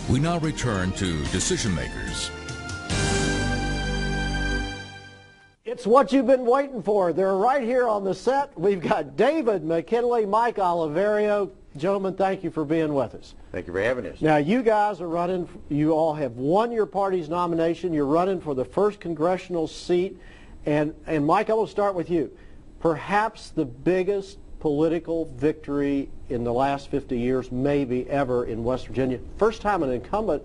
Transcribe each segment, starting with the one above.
We now return to Decision Makers. It's what you've been waiting for. They're right here on the set. We've got David McKinley, Mike Oliverio. Gentlemen, thank you for being with us. Thank you for having us. Now, you guys are running, you all have won your party's nomination. You're running for the first congressional seat. And Mike, I will start with you. Perhaps the biggest political victory in the last 50 years, maybe ever, in West Virginia. First time an incumbent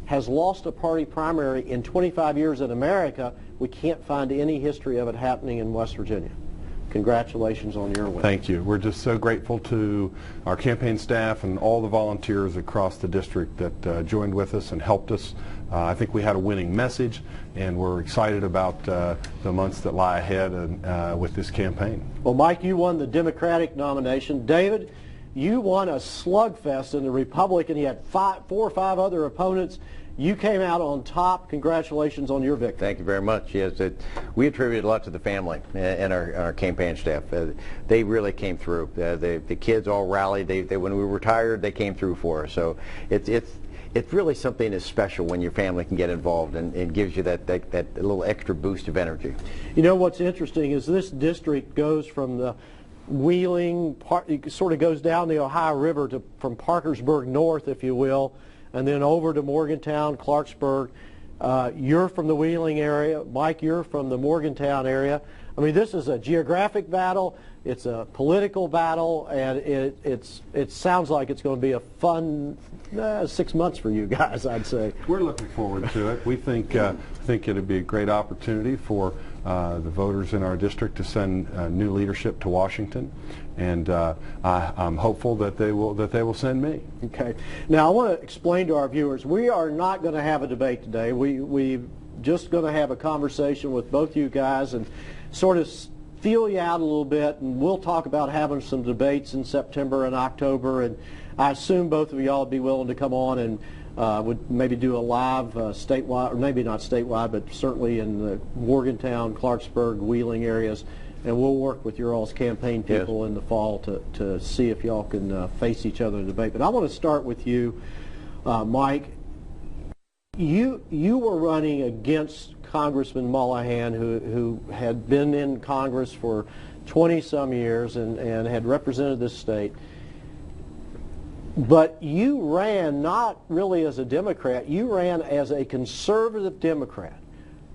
has lost a party primary in 25 years in America. We can't find any history of it happening in West Virginia. Congratulations on your win. Thank you. We're just so grateful to our campaign staff and all the volunteers across the district that joined with us and helped us. I think we had a winning message, and we're excited about the months that lie ahead with this campaign. Well, Mike, you won the Democratic nomination. David, you won a slugfest in the Republican. You had 4 or 5 other opponents. You came out on top. Congratulations on your victory. Thank you very much. Yes, we attribute a lot to the family and our campaign staff. They really came through. The kids all rallied. When we were tired, they came through for us. So it's really something that's special when your family can get involved, and it gives you that little extra boost of energy. You know what's interesting is this district goes from the Wheeling, it sort of goes down the Ohio River from Parkersburg north, if you will, and then over to Morgantown, Clarksburg. You're from the Wheeling area. Mike, you're from the Morgantown area. I mean, this is a geographic battle. It's a political battle, and it sounds like it's going to be a fun 6 months for you guys, I'd say. We're looking forward to it. We think it'd be a great opportunity for the voters in our district to send new leadership to Washington, and I'm hopeful that they will send me. Okay. Now I want to explain to our viewers, we are not going to have a debate today. We're just going to have a conversation with both you guys and sort of feel you out a little bit, and we'll talk about having some debates in September and October, and I assume both of y'all would be willing to come on and would maybe do a live statewide, or maybe not statewide, but certainly in the Morgantown, Clarksburg, Wheeling areas, and we'll work with your all's campaign people in the fall to see if y'all can face each other in debate. But I want to start with you, Mike. You were running against Congressman Mullahan, who had been in Congress for 20-some years and had represented this state. But you ran not really as a Democrat, you ran as a conservative Democrat.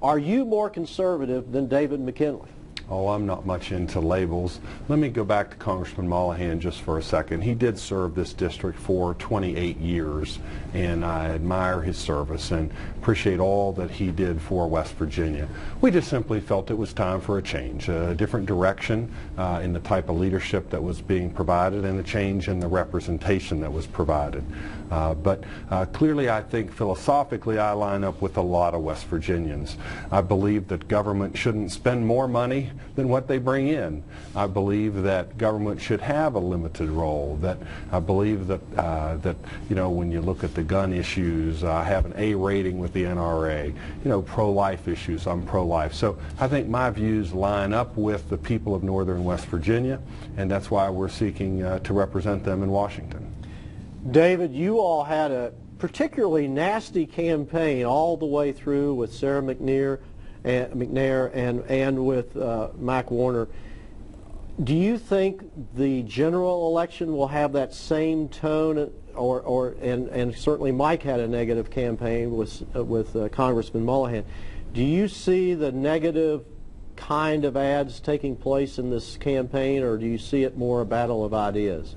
Are you more conservative than David McKinley? Oh, I'm not much into labels. Let me go back to Congressman Mullahan just for a second. He did serve this district for 28 years, and I admire his service and appreciate all that he did for West Virginia. We just simply felt it was time for a change, a different direction in the type of leadership that was being provided, and a change in the representation that was provided. But clearly, I think philosophically I line up with a lot of West Virginians. I believe that government shouldn't spend more money than what they bring in. I believe that government should have a limited role. That I believe that you know, when you look at the gun issues, I have an A rating with the NRA. You know, pro-life issues, I'm pro-life. So I think my views line up with the people of northern West Virginia, and that's why we're seeking to represent them in Washington. David, you all had a particularly nasty campaign all the way through with Sarah McNair and with Mac Warner. Do you think the general election will have that same tone, and certainly Mike had a negative campaign with Congressman Mullahan. Do you see the negative kind of ads taking place in this campaign, or do you see it more a battle of ideas?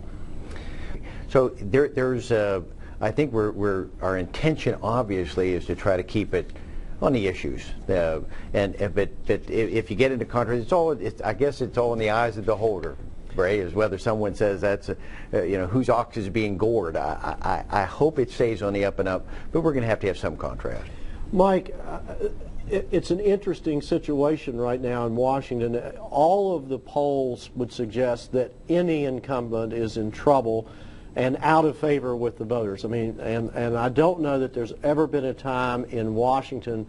So there's I think our intention obviously is to try to keep it on the issues, but if you get into controversy, I guess it's all in the eyes of the beholder, right? Is whether someone says that's you know, whose ox is being gored. I hope it stays on the up and up, but we're going to have some contrast. Mike, it's an interesting situation right now in Washington. All of the polls would suggest that any incumbent is in trouble and out of favor with the voters. I mean, and I don't know that there's ever been a time in Washington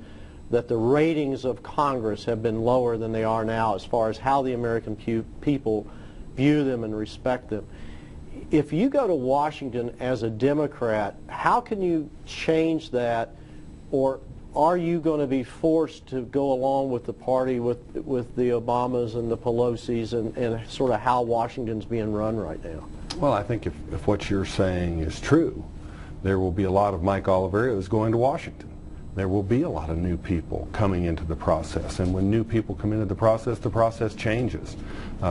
that the ratings of Congress have been lower than they are now as far as how the American people view them and respect them. if you go to Washington as a Democrat, how can you change that, or are you going to be forced to go along with the party, with the Obamas and the Pelosi's, and sort of how Washington's being run right now? Well, I think if what you're saying is true, there will be a lot of Mike Oliverios going to Washington. There will be a lot of new people coming into the process, and when new people come into the process changes.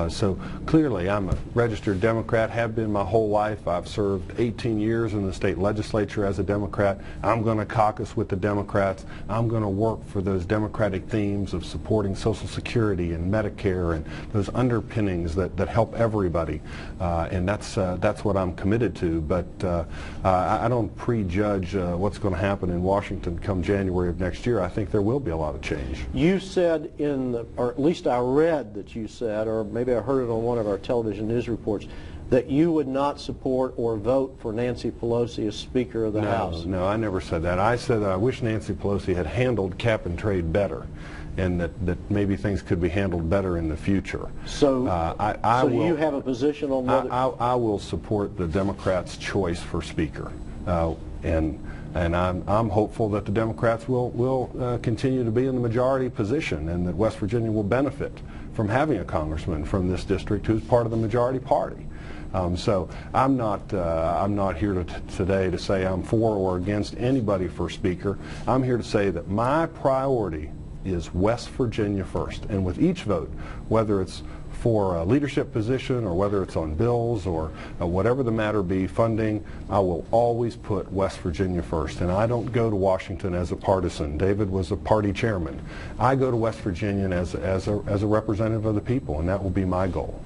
So clearly I'm a registered Democrat, have been my whole life. I've served 18 years in the state legislature as a Democrat. I'm going to caucus with the Democrats. I'm going to work for those Democratic themes of supporting Social Security and Medicare and those underpinnings that help everybody, and that's what I'm committed to. But I don't prejudge what's going to happen in Washington come January of next year. I think there will be a lot of change. You said or at least I read that you said, or maybe I heard it on one of our television news reports, that you would not support or vote for Nancy Pelosi as Speaker of the House. No, I never said that. I said that I wish Nancy Pelosi had handled cap and trade better, and that maybe things could be handled better in the future. So, do you have a position on whether... I will support the Democrats' choice for Speaker, and I'm hopeful that the Democrats will continue to be in the majority position, and that West Virginia will benefit from having a congressman from this district who's part of the majority party. So I'm not here today to say I'm for or against anybody for Speaker. I'm here to say that my priority is West Virginia first, and with each vote, whether it's for a leadership position or whether it's on bills or whatever the matter be, funding, I will always put West Virginia first. And I don't go to Washington as a partisan. David was a party chairman. I go to West Virginia as a representative of the people, and that will be my goal.